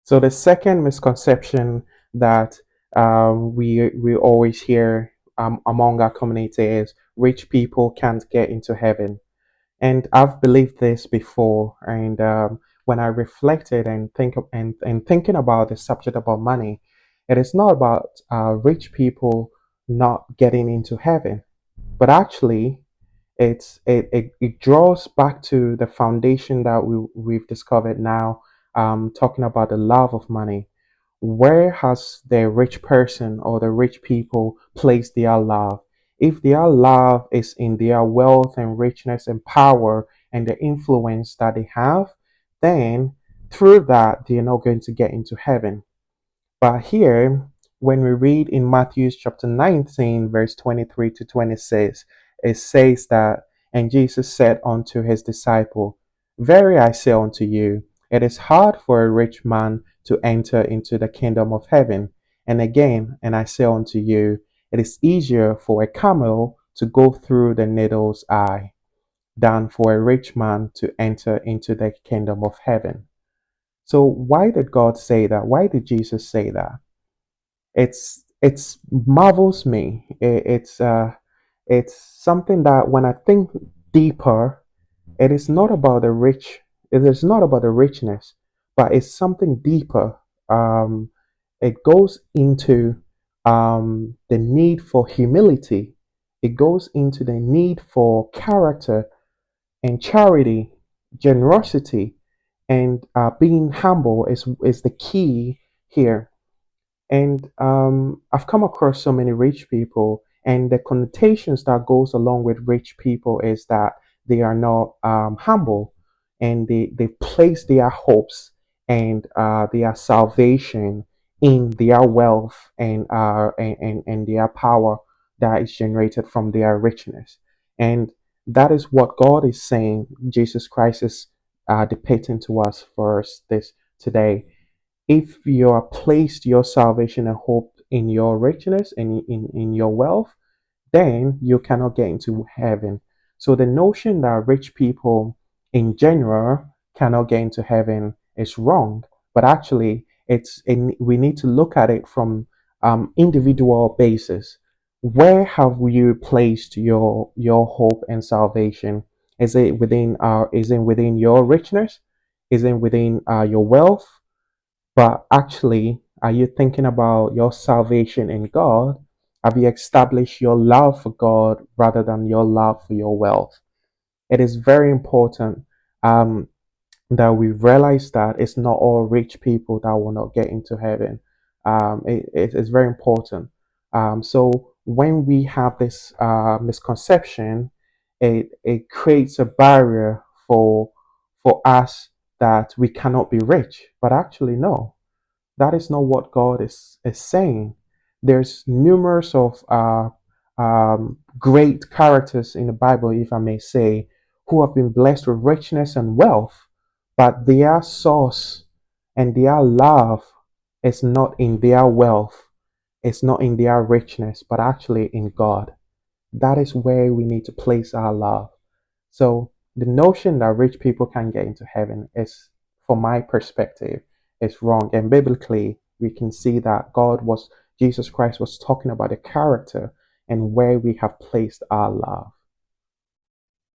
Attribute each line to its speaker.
Speaker 1: So the second misconception that we always hear among our community is rich people can't get into heaven. And I've believed this before. And when I reflected and and thinking about the subject about money, it is not about rich people not getting into heaven, but actually it draws back to the foundation that we've discovered now, talking about the love of money. Where has the rich person or the rich people placed their love? If their love is in their wealth and richness and power and the influence that they have, then through that they're not going to get into heaven. But here, when we read in Matthew chapter 19, verse 23 to 26, it says that, and Jesus said unto his disciple, Verily I say unto you, it is hard for a rich man to enter into the kingdom of heaven. And again, and I say unto you, it is easier for a camel to go through the needle's eye than for a rich man to enter into the kingdom of heaven. So why did God say that? Why did Jesus say that? It's marvels me. It's something that when I think deeper, it is not about the rich. It is not about the richness, but it's something deeper. Um, it goes into the need for humility. It goes into the need for character and charity, generosity, and being humble is the key here. And I've come across so many rich people, and the connotations that goes along with rich people is that they are not humble, and they place their hopes and their salvation in their wealth and their power that is generated from their richness. And that is what God is saying. Jesus Christ is depicting to us for us this today. If you are placed your salvation and hope in your richness and in your wealth, then you cannot get into heaven. So the notion that rich people in general cannot get into heaven is wrong. But actually, we need to look at it from individual basis. Where have you placed your hope and salvation? Is it within your richness? Is it within your wealth? But actually, are you thinking about your salvation in God? Have you established your love for God rather than your love for your wealth? It is very important um, that we realize that it's not all rich people that will not get into heaven. It is very important. So when we have this misconception, it creates a barrier for us that we cannot be rich. But actually, no, that is not what God is saying. There's numerous of great characters in the Bible, if I may say, who have been blessed with richness and wealth, but their source and their love is not in their wealth, it's not in their richness, but actually in God. That is where we need to place our love. So the notion that rich people can get into heaven is, from my perspective, is wrong. And biblically, we can see that Jesus Christ was talking about the character and where we have placed our love.